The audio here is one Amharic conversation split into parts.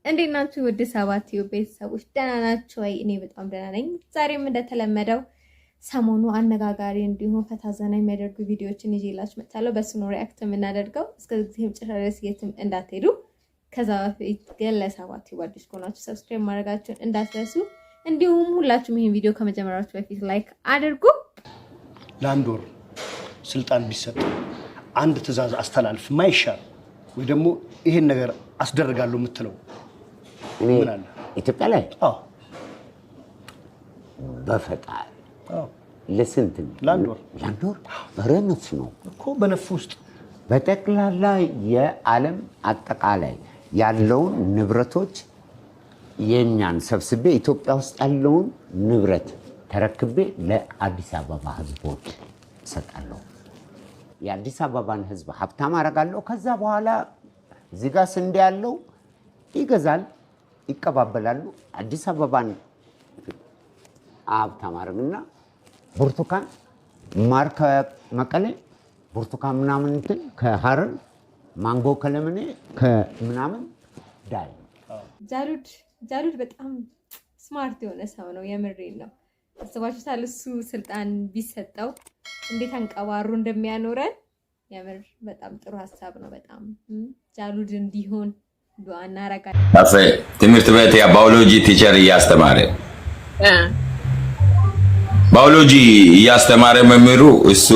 እንዴት ናችሁ? ወደ ሰባት ቤተሰቦች ደህና ናችሁ ወይ? እኔ በጣም ደህና ነኝ። ዛሬም እንደተለመደው ሰሞኑ አነጋጋሪ እንዲሁም ፈታ ዘና የሚያደርጉ ቪዲዮዎችን ይዤላችሁ መጥቻለሁ። በሱ ነው ሪአክት የምናደርገው። እስከ ጊዜ መጨረሻ ድረስ የትም እንዳትሄዱ። ከዛ በፊት ግን ለሰባት አዲስ ከሆናችሁ ሰብስክራይብ ማድረጋችሁን እንዳትረሱ። እንዲሁም ሁላችሁም ይሄን ቪዲዮ ከመጀመራችሁ በፊት ላይክ አድርጉ። ለአንድ ወር ስልጣን ቢሰጥ አንድ ትዕዛዝ አስተላልፍ ማይሻል ወይ ደግሞ ይሄን ነገር አስደርጋለሁ የምትለው ምን አለ? ኢትዮጵያ ላይ በፈጣሪ ለስንት ለአንድ ወር ረነፍ ነው እኮ በነፍ ውስጥ በጠቅላላ የዓለም አጠቃላይ ያለውን ንብረቶች የኛን ሰብስቤ ኢትዮጵያ ውስጥ ያለውን ንብረት ተረክቤ ለአዲስ አበባ ህዝቦች ሰጣለሁ። የአዲስ አበባን ህዝብ ሀብታም አደርጋለሁ። ከዛ በኋላ እዚህ ጋር ስንዴ ያለው ይገዛል፣ ይቀባበላሉ። አዲስ አበባን ሀብታም አደርግና ብርቱካን ማር ከመቀሌ ብርቱካን ምናምን እንትን ከሐረር ማንጎ ከለምኔ ከምናምን ዳይ ጃሉድ በጣም ስማርት የሆነ ሰው ነው። የምሬን ነው። አስባችሁታል? እሱ ስልጣን ቢሰጠው እንዴት አንቀባሩ እንደሚያኖረን የምር በጣም ጥሩ ሐሳብ ነው። በጣም ጃሉድ እንዲሆን ዱአ እናረጋለን። አፈ ትምህርት ቤት ያ ባዮሎጂ ቲቸር እያስተማረ ባዮሎጂ እያስተማረ መምህሩ እሱ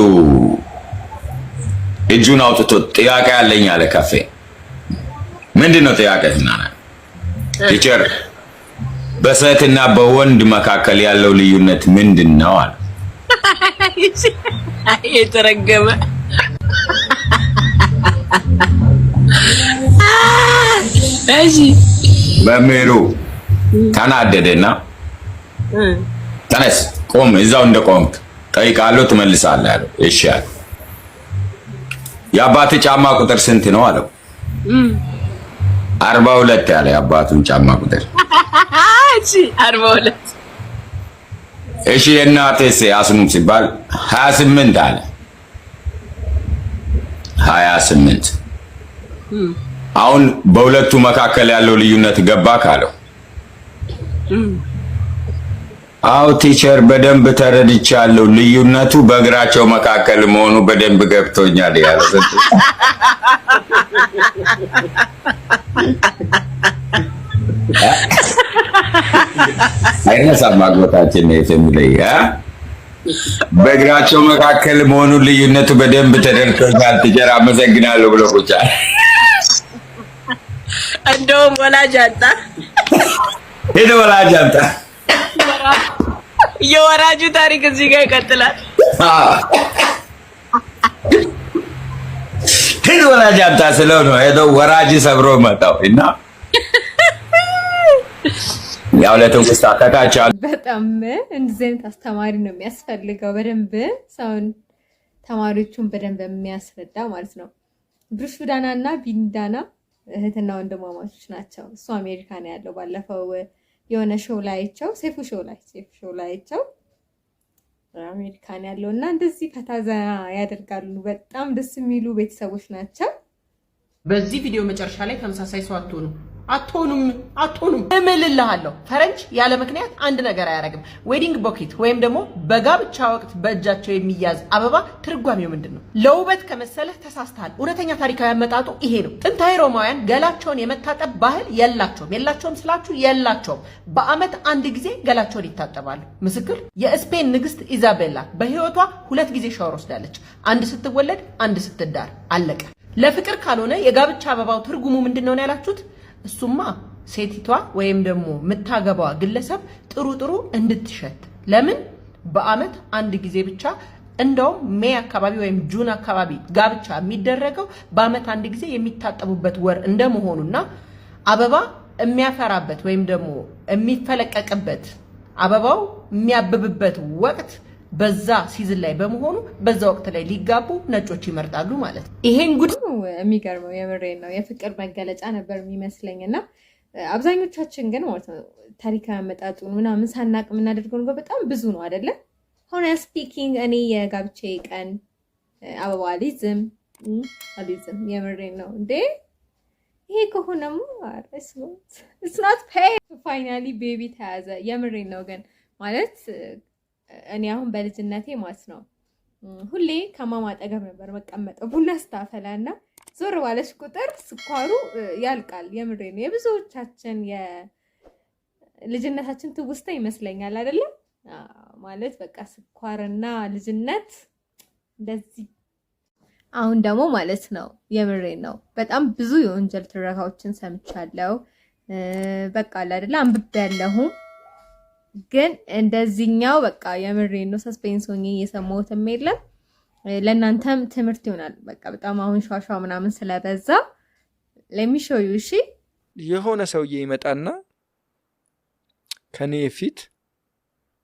እጁን አውጥቶ ጥያቄ አለኝ አለ። ካፌ ምንድነው ጥያቄ? ቲቸር በሴትና በወንድ መካከል ያለው ልዩነት ምንድነው አለ። የተረገመ እሺ መምህሩ ተናደደና ተነስ ቆም፣ እዛው እንደቆምክ ጠይቃለሁ ትመልሳለህ አለው። እሺ አለ። የአባት ጫማ ቁጥር ስንት ነው አለው። 42 ያለ የአባቱን ጫማ ቁጥር። እሺ 42። እሺ የእናትህስ አስሙም ሲባል 28 አለ። 28 አሁን በሁለቱ መካከል ያለው ልዩነት ገባ ካለው አው ቲቸር በደንብ ተረድቻለሁ፣ ልዩነቱ በእግራቸው መካከል መሆኑ በደንብ ገብቶኛል ያለው። አይነሳም ማግባታችን ነው የሚለይ በእግራቸው መካከል መሆኑ ልዩነቱ በደንብ ተደርቶኛል ቲቸር አመሰግናለሁ ብሎ ቁጫ እንደውም ወላጅ አጣ ሄዶ ወላጅ አጣ። የወራጁ ታሪክ እዚህ ጋር ይቀጥላል። ሄዶ ወላጅ አጣ ስለው ነው ሄዶ ወራጅ ሰብሮ መጣው እና ያው ለተንኩስታ ተካቻል። በጣም እንደዚህ አይነት አስተማሪ ነው የሚያስፈልገው። በደንብ ሰውን ተማሪዎቹን በደንብ የሚያስረዳ ማለት ነው። ብሩሽ ዳና እና ቢንዳና እህትና ወንድማማቾች ናቸው። እሱ አሜሪካ ነው ያለው። ባለፈው የሆነ ሾው ላይ አይቸው ሴፉ ሾው ላይ አይቸው አሜሪካ ነው ያለው እና እንደዚህ ፈታ ዘና ያደርጋሉ። በጣም ደስ የሚሉ ቤተሰቦች ናቸው። በዚህ ቪዲዮ መጨረሻ ላይ ተመሳሳይ ሰው አትሆኑም እምልልሃለሁ። ፈረንጅ ያለ ምክንያት አንድ ነገር አያረግም። ዌዲንግ ቦኬት ወይም ደግሞ በጋብቻ ወቅት በእጃቸው የሚያዝ አበባ ትርጓሜው ምንድነው? ለውበት ከመሰለህ ተሳስተሃል። እውነተኛ ታሪካዊ አመጣጡ ይሄ ነው። ጥንታዊ ሮማውያን ገላቸውን የመታጠብ ባህል የላቸውም ስላችሁ የላቸውም። በአመት አንድ ጊዜ ገላቸውን ይታጠባሉ። ምስክር የስፔን ንግስት ኢዛቤላ በህይወቷ 2 ጊዜ ሻወር ወስዳለች። አንድ ስትወለድ፣ አንድ ስትዳር። አለቀ። ለፍቅር ካልሆነ የጋብቻ አበባው ትርጉሙ ምንድነው ነው ያላችሁት? እሱማ ሴቲቷ ወይም ደግሞ የምታገባዋ ግለሰብ ጥሩ እንድትሸት። ለምን በአመት አንድ ጊዜ ብቻ እንደውም ሜይ አካባቢ ወይም ጁን አካባቢ ጋብቻ የሚደረገው በአመት አንድ ጊዜ የሚታጠቡበት ወር እንደመሆኑና አበባ የሚያፈራበት ወይም ደግሞ የሚፈለቀቅበት አበባው የሚያብብበት ወቅት በዛ ሲዝን ላይ በመሆኑ በዛ ወቅት ላይ ሊጋቡ ነጮች ይመርጣሉ ማለት ነው። ይሄን ጉድ የሚገርመው የምሬን ነው። የፍቅር መገለጫ ነበር የሚመስለኝና አብዛኞቻችን ግን ማለት ነው ታሪካዊ አመጣጡን ምናምን ሳናቅ የምናደርገው ነገር በጣም ብዙ ነው አይደለ? ሆነ ስፒኪንግ እኔ የጋብቼ ቀን አበባ አልይዝም የምሬን ነው እንዴ ይሄ ከሆነማ it's not pay finally baby ተያዘ። የምሬን ነው ግን ማለት እኔ አሁን በልጅነቴ ማለት ነው ሁሌ ከማማ አጠገብ ነበር መቀመጠው ቡና ስታፈላና ዞር ባለሽ ቁጥር ስኳሩ ያልቃል። የምሬን ነው የብዙዎቻችን የልጅነታችን ትውስታ ይመስለኛል አይደለ? ማለት በቃ ስኳርና ልጅነት እንደዚህ። አሁን ደግሞ ማለት ነው የምሬን ነው በጣም ብዙ የወንጀል ትረካዎችን ሰምቻለሁ። በቃ አይደለ አንብቤያለሁም ግን እንደዚህኛው በቃ የምሬን ነው ሰስፔንስ ሆኜ እየሰማሁትም የለም። ለእናንተም ትምህርት ይሆናል። በቃ በጣም አሁን ሻሻ ምናምን ስለበዛ ለሚሾዩ እሺ። የሆነ ሰውዬ ይመጣና ከኔ ፊት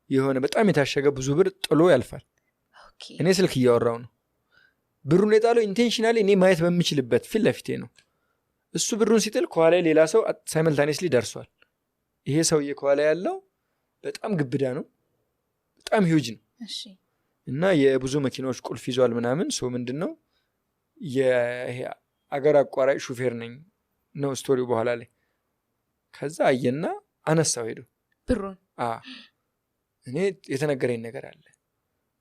የሆነ በጣም የታሸገ ብዙ ብር ጥሎ ያልፋል። እኔ ስልክ እያወራው ነው። ብሩን የጣለው ኢንቴንሽናሊ እኔ ማየት በምችልበት ፊት ለፊቴ ነው። እሱ ብሩን ሲጥል ከኋላ ሌላ ሰው ሳይመልታኔስሊ ደርሷል። ይሄ ሰውዬ ከኋላ ያለው በጣም ግብዳ ነው፣ በጣም ሂውጅ ነው እና የብዙ መኪናዎች ቁልፍ ይዟል ምናምን። ሰው ምንድነው ይሄ አገር አቋራጭ ሹፌር ነኝ ነው ስቶሪው በኋላ ላይ። ከዛ አየና አነሳው ሄዶ ብሩን። እኔ የተነገረኝ ነገር አለ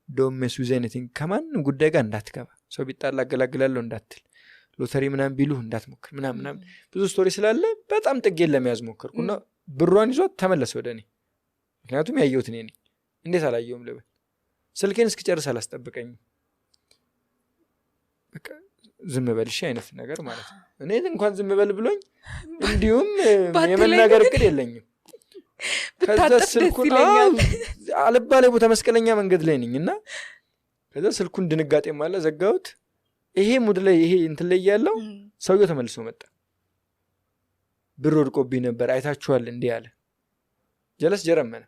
ዶንት ሜስ ዊዝ ኤኒቲንግ፣ ከማንም ጉዳይ ጋር እንዳትገባ፣ ሰው ቢጣላ አገላግላለሁ እንዳትል፣ ሎተሪ ምናምን ቢሉህ እንዳትሞክር ምናምን ብዙ ስቶሪ ስላለ በጣም ጥጌን ለመያዝ ሞከርኩና ብሯን ይዟት ተመለሰ ወደ እኔ። ምክንያቱም ያየሁት እኔ ነኝ። እንዴት አላየውም ልበል? ስልኬን እስክጨርስ አላስጠብቀኝም። በቃ ዝም በልሽ አይነት ነገር ማለት ነው። እኔ እንኳን ዝም በል ብሎኝ እንዲሁም የመናገር እቅድ የለኝም። ከዛ ስልኩን አልባሌ ቦታ መስቀለኛ መንገድ ላይ ነኝ እና ከዛ ስልኩን ድንጋጤ ማለ ዘጋሁት። ይሄ ሙድ ላይ ይሄ እንትን ላይ ያለው ሰውየው ተመልሶ መጣ። ብር ወድቆብኝ ነበር አይታችኋል እንዲህ አለ። ጀለስ ጀረመነ፣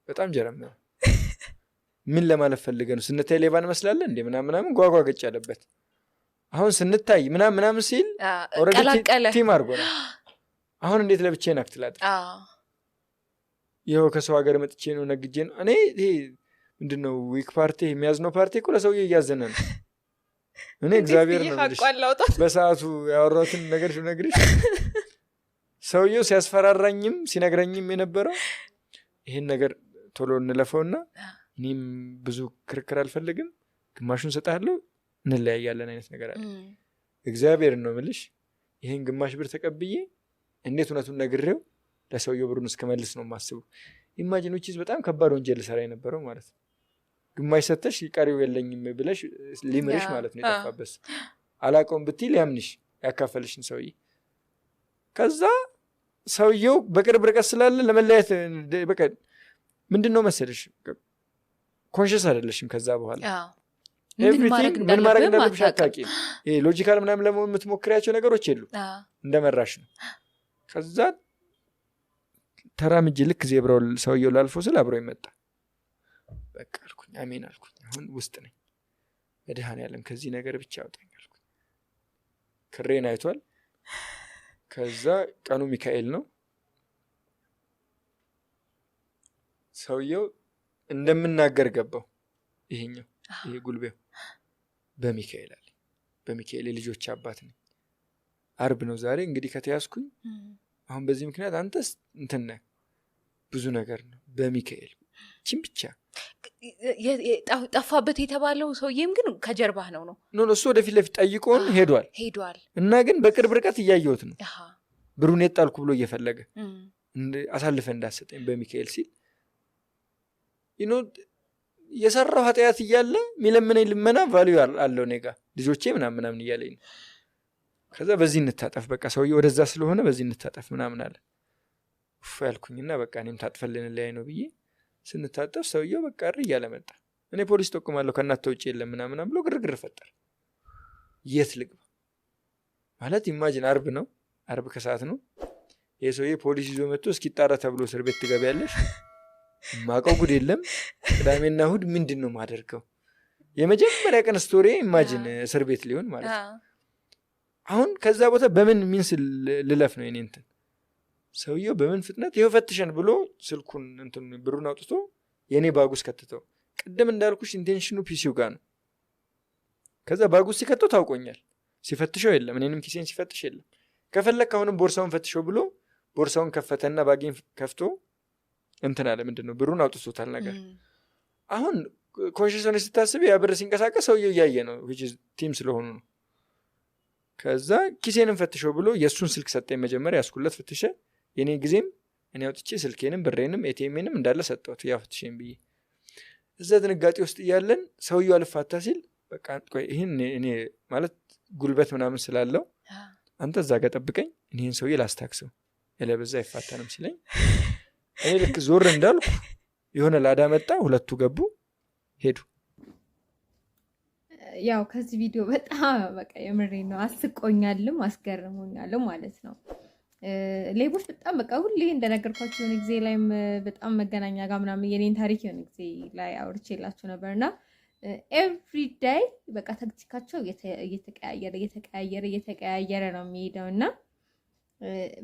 በጣም ጀረመነ። ምን ለማለት ፈልገህ ነው? ስንታይ ሌባ እንመስላለን እንዴ ምናምን ጓጓ ገጭ ያለበት። አሁን ስንታይ ምናምን ሲል ኦልሬዲ ቲም አድርጎናል። አሁን እንዴት ለብቻዬን አክትላጥ ይኸው ከሰው ሀገር መጥቼ ነው ነግጄ ነው። እኔ ይሄ ምንድነው ዊክ ፓርቲ የሚያዝነው ፓርቲ እኮ ለሰውዬው እያዘነ ነው። እኔ እግዚአብሔር ነው በሰዓቱ ያወራሁትን ነገር ሲነግርሽ ሰውየው ሲያስፈራራኝም ሲነግረኝም የነበረው ይሄን ነገር ቶሎ እንለፈውና እኔም ብዙ ክርክር አልፈልግም፣ ግማሹን ሰጣለሁ፣ እንለያያለን አይነት ነገር አለ። እግዚአብሔር ነው የምልሽ ይሄን ግማሽ ብር ተቀብዬ እንዴት እውነቱን ነግሬው ለሰውየው ብሩን እስከመልስ ነው የማስበው። ኢማጂን ዊች ኢዝ በጣም ከባድ ወንጀል ሰራ የነበረው ማለት ነው። ግማሽ ሰተሽ ቀሪው የለኝም ብለሽ ሊምርሽ ማለት ነው። የጠፋበስ አላውቀውም ብትይ ሊያምንሽ ያካፈልሽን ሰውዬ። ከዛ ሰውየው በቅርብ ርቀት ስላለ ለመለያየት በቃ ምንድነው መሰለሽ ኮንሽስ አይደለሽም። ከዛ በኋላ ኤቭሪቲንግ ምን ማድረግ እንዳለብሽ አታውቂም። ይሄ ሎጂካል ምናምን ለመሆን የምትሞክሪያቸው ነገሮች የሉ እንደመራሽ ነው። ከዛ ተራምጄ ልክ ዜብራው ሰውየው ላልፎ ስል አብሮ ይመጣ። በቃ አልኩኝ አሜን አልኩኝ። አሁን ውስጥ ነኝ። መድኃኔዓለም ከዚህ ነገር ብቻ ያውጣኝ አልኩኝ። ክሬን አይቷል። ከዛ ቀኑ ሚካኤል ነው። ሰውየው እንደምናገር ገባው። ይሄኛው ይሄ ጉልቤው በሚካኤል አለ። በሚካኤል የልጆች አባት ነኝ። አርብ ነው ዛሬ እንግዲህ ከተያዝኩኝ አሁን በዚህ ምክንያት አንተስ እንትን ነህ ብዙ ነገር ነው። በሚካኤል ቺም ብቻ ጠፋበት የተባለው ሰውዬም ግን ከጀርባህ ነው ኖ እሱ ወደፊት ለፊት ጠይቆን ሄዷል እና ግን በቅርብ ርቀት እያየሁት ነው። ብሩን የጣልኩ ብሎ እየፈለገ አሳልፈ እንዳሰጠኝ በሚካኤል ሲል የሰራው ኃጢአት እያለ የሚለምነኝ ልመና ቫልዩ አለው እኔ ጋ ልጆቼ ምናምን እያለኝ ነው። ከዛ በዚህ እንታጠፍ በቃ ሰውዬ ወደዛ ስለሆነ በዚህ እንታጠፍ ምናምን አለ። ያልኩኝና በቃ እኔም ታጥፈልን ላይ ነው ብዬ ስንታጠፍ ሰውየው በቃ እያለ መጣ። እኔ ፖሊስ ጠቁማለሁ ከእናንተ ውጭ የለም ምናምን ብሎ ግርግር ፈጠር። የት ልግባ ማለት ኢማጂን አርብ ነው፣ አርብ ከሰዓት ነው። ይሄ ሰውዬ ፖሊስ ይዞ መጥቶ እስኪጣራ ተብሎ እስር ቤት ትገቢያለሽ። ማቀው ጉድ የለም። ቅዳሜና እሑድ ምንድን ነው ማደርገው? የመጀመሪያ ቀን ስቶሪ ኢማጂን እስር ቤት ሊሆን ማለት ነው። አሁን ከዛ ቦታ በምን ሚንስ ልለፍ ነው የኔ እንትን። ሰውየው በምን ፍጥነት ይኸው ፈትሸን ብሎ ስልኩን እንትን ብሩን አውጥቶ የኔ ባጉስ ከተተው። ቅድም እንዳልኩሽ ኢንቴንሽኑ ፒሲው ጋር ነው። ከዛ ባጉስ ሲከተው ታውቆኛል። ሲፈትሸው የለም፣ እኔንም ኪሴን ሲፈትሽ የለም። ከፈለክ አሁንም ቦርሳውን ፈትሸው ብሎ ቦርሳውን ከፈተና ባጌን ከፍቶ እንትን አለ። ምንድነው ብሩን አውጥቶታል ነገር። አሁን ኮንሽስ ሆነሽ ስታስብ ያ ብር ሲንቀሳቀስ ሰውየው እያየ ነው፣ ቲም ስለሆኑ ነው። ከዛ ኪሴንም ፈትሸው ብሎ የእሱን ስልክ ሰጠኝ። መጀመሪያ ያስኩለት ፍትሸ፣ የኔ ጊዜም እኔ አውጥቼ ስልኬንም ብሬንም ኤቲኤምንም እንዳለ ሰጠሁት፣ ያ ፍትሸኝ ብዬ። እዛ ድንጋጤ ውስጥ እያለን ሰውየው አልፋታ ሲል በቃ ቆይ ይሄን እኔ ማለት ጉልበት ምናምን ስላለው አንተ እዛ ጋር ጠብቀኝ፣ እኔን ሰውዬ ላስታክሰው ያለበዛ አይፋታንም ሲለኝ እኔ ልክ ዞር እንዳልኩ የሆነ ላዳ መጣ፣ ሁለቱ ገቡ ሄዱ። ያው ከዚህ ቪዲዮ በጣም በቃ የምሬ ነው አስቆኛልም አስገርሞኛልም ማለት ነው። ሌቦች በጣም በቃ ሁሌ እንደነገርኳችሁ የሆነ ጊዜ ላይም በጣም መገናኛ ጋር ምናምን የኔን ታሪክ የሆነ ጊዜ ላይ አውርቼላችሁ ነበርና ኤቭሪ ዴይ በቃ ታክቲካቸው እየተቀያየረ ነው የሚሄደው እና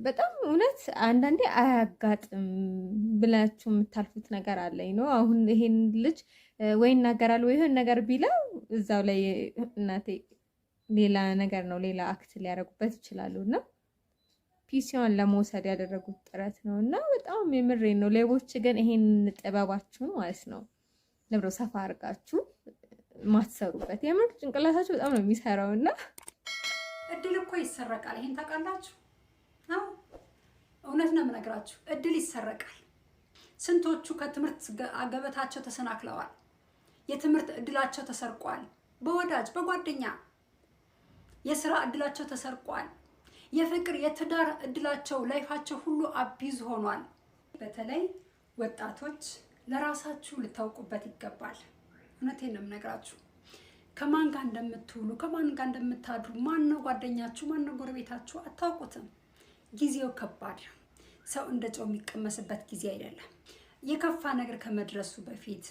በጣም እውነት አንዳንዴ አያጋጥም ብላችሁ የምታልፉት ነገር አለኝ ነው። አሁን ይሄን ልጅ ወይ እናገራል ወይ ይሄን ነገር ቢለው እዛው ላይ እናቴ ሌላ ነገር ነው ሌላ አክት ሊያደርጉበት ይችላሉ እና ፒሲዮን ለመውሰድ ያደረጉት ጥረት ነው እና በጣም የምሬን ነው። ሌቦች ግን ይሄን ጥበባችሁን ማለት ነው ነብሮ ሰፋ አድርጋችሁ ማትሰሩበት የምር ጭንቅላታችሁ በጣም ነው የሚሰራውና እድል እኮ ይሰረቃል። ይሄን ታውቃላችሁ? አዎ እውነት ነው የምነግራችሁ፣ እድል ይሰረቃል። ስንቶቹ ከትምህርት ገበታቸው ተሰናክለዋል። የትምህርት እድላቸው ተሰርቋል። በወዳጅ በጓደኛ የሥራ እድላቸው ተሰርቋል። የፍቅር የትዳር እድላቸው ላይፋቸው ሁሉ አቢዝ ሆኗል። በተለይ ወጣቶች ለራሳችሁ ልታውቁበት ይገባል። እውነቴን ነው የምነግራችሁ። ከማን ጋር እንደምትውሉ ከማን ጋር እንደምታድሩ ማን ነው ጓደኛችሁ ማን ነው ጎረቤታችሁ አታውቁትም። ጊዜው ከባድ ነው። ሰው እንደ ጨው የሚቀመስበት ጊዜ አይደለም። የከፋ ነገር ከመድረሱ በፊት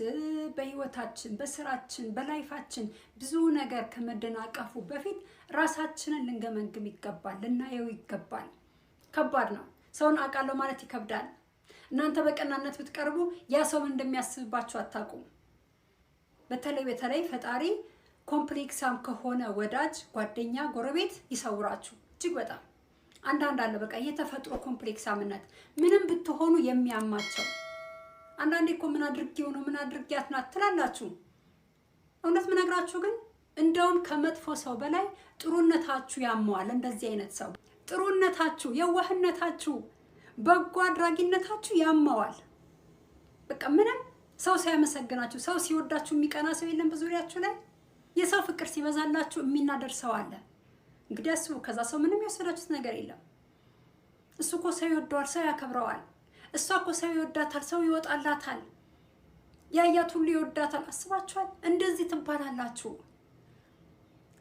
በህይወታችን በስራችን በላይፋችን ብዙ ነገር ከመደናቀፉ በፊት ራሳችንን ልንገመግም ይገባል፣ ልናየው ይገባል። ከባድ ነው። ሰውን አውቃለሁ ማለት ይከብዳል። እናንተ በቀናነት ብትቀርቡ ያ ሰው እንደሚያስብባችሁ አታውቁም። በተለይ ፈጣሪ ኮምፕሌክሳም ከሆነ ወዳጅ ጓደኛ ጎረቤት ይሰውራችሁ እጅግ በጣም አንዳንድ አለ በቃ የተፈጥሮ ኮምፕሌክሳምነት ምንም ብትሆኑ የሚያማቸው። አንዳንዴ እኮ ምን አድርጌው ነው ምን አድርጌያት ናት ትላላችሁ። እውነት ምነግራችሁ ግን እንደውም ከመጥፎ ሰው በላይ ጥሩነታችሁ ያመዋል። እንደዚህ አይነት ሰው ጥሩነታችሁ፣ የዋህነታችሁ፣ በጎ አድራጊነታችሁ ያመዋል። በቃ ምንም ሰው ሲያመሰግናችሁ ሰው ሲወዳችሁ የሚቀና ሰው የለም በዙሪያችሁ ላይ። የሰው ፍቅር ሲበዛላችሁ የሚናደር ሰው አለ። እንግዲህ አስቡ፣ ከዛ ሰው ምንም የወሰዳችሁት ነገር የለም። እሱ እኮ ሰው ይወደዋል፣ ሰው ያከብረዋል። እሷ እኮ ሰው ይወዳታል፣ ሰው ይወጣላታል፣ ያያት ሁሉ ይወዳታል። አስባችኋል? እንደዚህ ትባላላችሁ።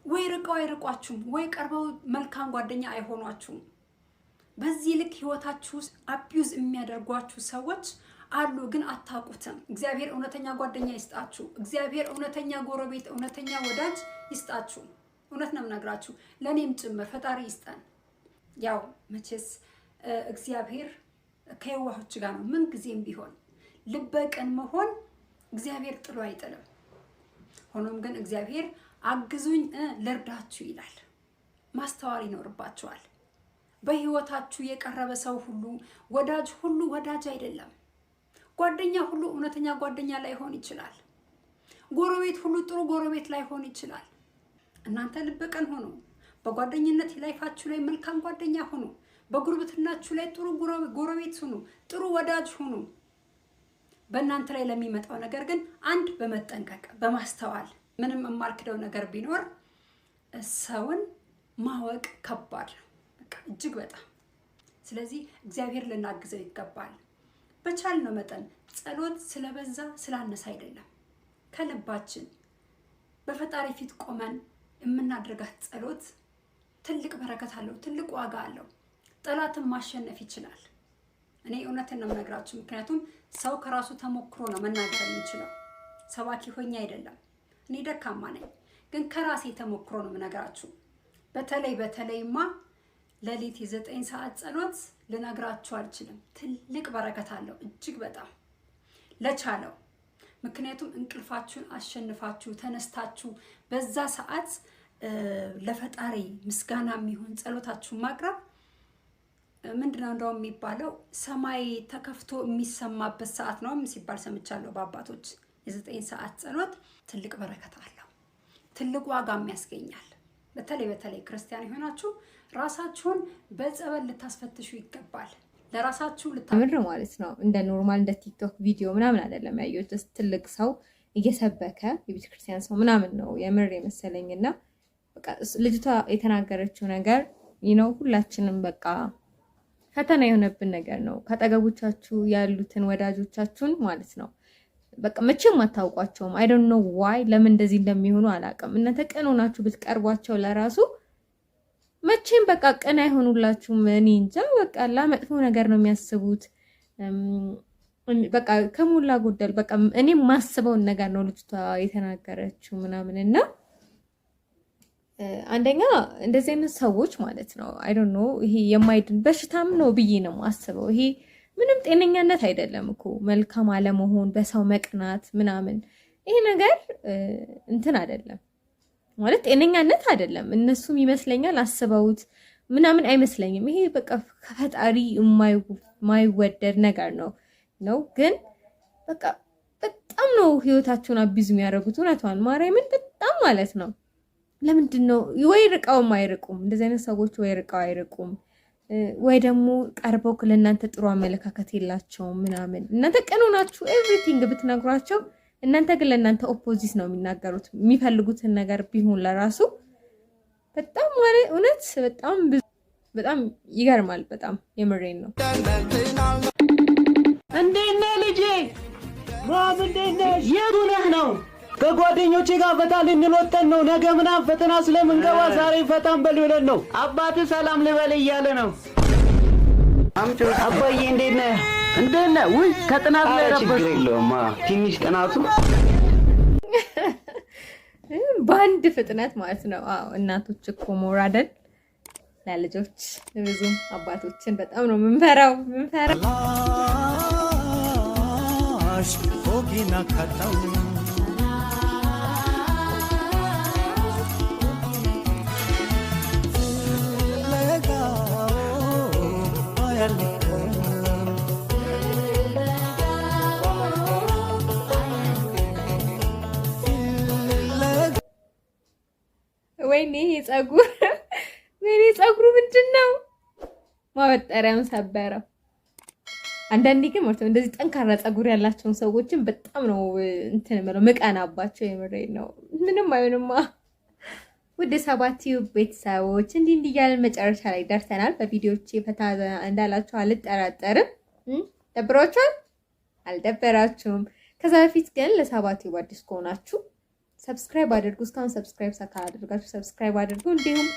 ወይ ርቀው አይርቋችሁም፣ ወይ ቀርበው መልካም ጓደኛ አይሆኗችሁም። በዚህ ልክ ህይወታችሁ ውስጥ አቢዩዝ የሚያደርጓችሁ ሰዎች አሉ፣ ግን አታውቁትም። እግዚአብሔር እውነተኛ ጓደኛ ይስጣችሁ። እግዚአብሔር እውነተኛ ጎረቤት፣ እውነተኛ ወዳጅ ይስጣችሁ። እውነት ነው የምነግራችሁ፣ ለኔም ጭምር ፈጣሪ ይስጠን። ያው መቼስ እግዚአብሔር ከየዋሆች ጋር ነው ምን ጊዜም ቢሆን። ልበቀን መሆን እግዚአብሔር ጥሎ አይጥልም። ሆኖም ግን እግዚአብሔር አግዙኝ ልርዳችሁ ይላል። ማስተዋል ይኖርባችኋል። በህይወታችሁ የቀረበ ሰው ሁሉ ወዳጅ አይደለም። ጓደኛ ሁሉ እውነተኛ ጓደኛ ላይሆን ይችላል። ጎረቤት ሁሉ ጥሩ ጎረቤት ላይሆን ይችላል። እናንተ ልበቀን ሆኑ። በጓደኝነት ላይፋችሁ ላይ መልካም ጓደኛ ሆኑ። በጉርብትናችሁ ላይ ጥሩ ጎረቤት ሁኑ፣ ጥሩ ወዳጅ ሁኑ። በእናንተ ላይ ለሚመጣው ነገር ግን አንድ በመጠንቀቅ በማስተዋል ምንም የማልክደው ነገር ቢኖር ሰውን ማወቅ ከባድ ነው፣ በቃ እጅግ በጣም። ስለዚህ እግዚአብሔር ልናግዘው ይገባል። በቻልነው መጠን ጸሎት ስለበዛ ስላነሰ አይደለም፣ ከልባችን በፈጣሪ ፊት ቆመን የምናደርጋት ጸሎት ትልቅ በረከት አለው፣ ትልቅ ዋጋ አለው። ጠላትን ማሸነፍ ይችላል። እኔ እውነትን ነው የምነግራችሁ፣ ምክንያቱም ሰው ከራሱ ተሞክሮ ነው መናገር የሚችለው። ሰባኪ ሆኜ አይደለም፣ እኔ ደካማ ነኝ፣ ግን ከራሴ ተሞክሮ ነው የምነግራችሁ። በተለይማ ሌሊት 9 ሰዓት ጸሎት ልነግራችሁ አልችልም። ትልቅ በረከት አለው እጅግ በጣም ለቻለው። ምክንያቱም እንቅልፋችሁን አሸንፋችሁ ተነስታችሁ በዛ ሰዓት ለፈጣሪ ምስጋና የሚሆን ጸሎታችሁን ማቅረብ ምንድነው እንደው የሚባለው ሰማይ ተከፍቶ የሚሰማበት ሰዓት ነው ሲባል ሰምቻለሁ በአባቶች። የ9 ሰዓት ጸሎት ትልቅ በረከት አለው፣ ትልቅ ዋጋም ያስገኛል። በተለይ ክርስቲያን የሆናችሁ ራሳችሁን በጸበል ልታስፈትሹ ይገባል። ለራሳችሁ ልታምር ማለት ነው። እንደ ኖርማል እንደ ቲክቶክ ቪዲዮ ምናምን አይደለም ያየሁት። ትልቅ ሰው እየሰበከ የቤተክርስቲያን ሰው ምናምን ነው የምር የመሰለኝና በቃ ልጅቷ የተናገረችው ነገር ሁላችንም በቃ ፈተና የሆነብን ነገር ነው። ከአጠገቦቻችሁ ያሉትን ወዳጆቻችሁን ማለት ነው በቃ መቼም አታውቋቸውም። አይ ዶንት ኖ ዋይ ለምን እንደዚህ እንደሚሆኑ አላውቅም። እናንተ ቀን ሆናችሁ ብትቀርቧቸው ለራሱ መቼም በቃ ቀን አይሆኑላችሁም። እኔ እንጃ በቃ መጥፎ ነገር ነው የሚያስቡት። በቃ ከሞላ ጎደል በቃ እኔ ማስበውን ነገር ነው ልጅቷ የተናገረችው ምናምንና አንደኛ እንደዚህ አይነት ሰዎች ማለት ነው አይ ዶንት ኖ ይሄ የማይድን በሽታም ነው ብዬ ነው ማስበው። ይሄ ምንም ጤነኛነት አይደለም እኮ መልካም አለመሆን፣ በሰው መቅናት ምናምን ይሄ ነገር እንትን አይደለም ማለት ጤነኛነት አይደለም። እነሱም ይመስለኛል አስበውት ምናምን አይመስለኝም። ይሄ በቃ ከፈጣሪ የማይወደድ ነገር ነው ግን በቃ በጣም ነው ህይወታቸውን አቢዝ የሚያደርጉት። እውነቷን ማርያምን በጣም ማለት ነው። ለምንድን ነው ወይ ርቀውም አይርቁም እንደዚህ አይነት ሰዎች ወይ ርቀው አይርቁም ወይ ደግሞ ቀርበው ለእናንተ ጥሩ አመለካከት የላቸውም ምናምን። እናንተ ቀን ሆናችሁ ኤቭሪቲንግ ብትነግሯቸው እናንተ ግን ለእናንተ ኦፖዚት ነው የሚናገሩት። የሚፈልጉትን ነገር ቢሆን ለራሱ በጣም ማለት እውነት በጣም ይገርማል። በጣም የምሬን ነው። እንዴት ነህ ልጄ? ማም እንዴት ነሽ? የቱ ነህ ነው? ከጓደኞቼ ጋር ፈታ ልንወጠን ነው። ነገ ምናምን ፈተና ስለምንገባ ዛሬ ፈታን በል ብለን ነው። አባትህ ሰላም ልበል እያለ ነው። አባዬ እንዴት ነህ? እንዴት ነህ? ውይ ከጥናት ላይ ረፈስ። ችግር የለውም ትንሽ ጥናቱ በአንድ ፍጥነት ማለት ነው። አዎ እናቶች እኮ ሞራደል ለልጆች ብዙም አባቶችን በጣም ነው ምንፈራው። ፎጊና ካታው ወይኔ ፀጉሩ ምንድነው? ማበጠሪያውን ሰበረው። አንዳንዴ ግን ማለት እንደዚህ ጠንካራ ፀጉር ያላቸውን ሰዎችን በጣም ነው እንትን ማለት መቃናባቸው። የምሬን ነው። ምንም አይሆንማ። ውድ 7ቲዩብ ቤተሰቦች እንዲህ እያልን መጨረሻ ላይ ደርሰናል። በቪዲዮቼ ፈታ እንዳላችሁ አልጠራጠርም። ደብሯችኋል? አልደበራችሁም? ከዛ በፊት ግን ለ7ቲዩብ አዲስ ከሆናችሁ ሰብስክራይብ አድርጉ። እስካሁን ሰብስክራይብ ካላደረጋችሁ ሰብስክራይብ አድርጉ። እንዲሁም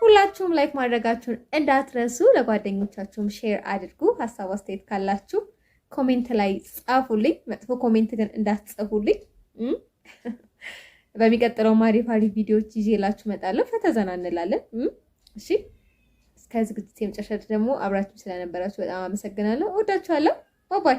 ሁላችሁም ላይክ ማድረጋችሁን እንዳትረሱ። ለጓደኞቻችሁም ሼር አድርጉ። ሀሳብ አስተያየት ካላችሁ ኮሜንት ላይ ጻፉልኝ። መጥፎ ኮሜንት ግን እንዳትጽፉልኝ። በሚቀጥለው አሪፍ ቪዲዮዎች ይዤላችሁ እመጣለሁ። ፈተዘና እንላለን። እሺ እስከ ዝግጅት የመጨረሻ ደግሞ አብራችሁ ስለነበራችሁ በጣም አመሰግናለሁ። እወዳችኋለሁ። ባይ ባይ።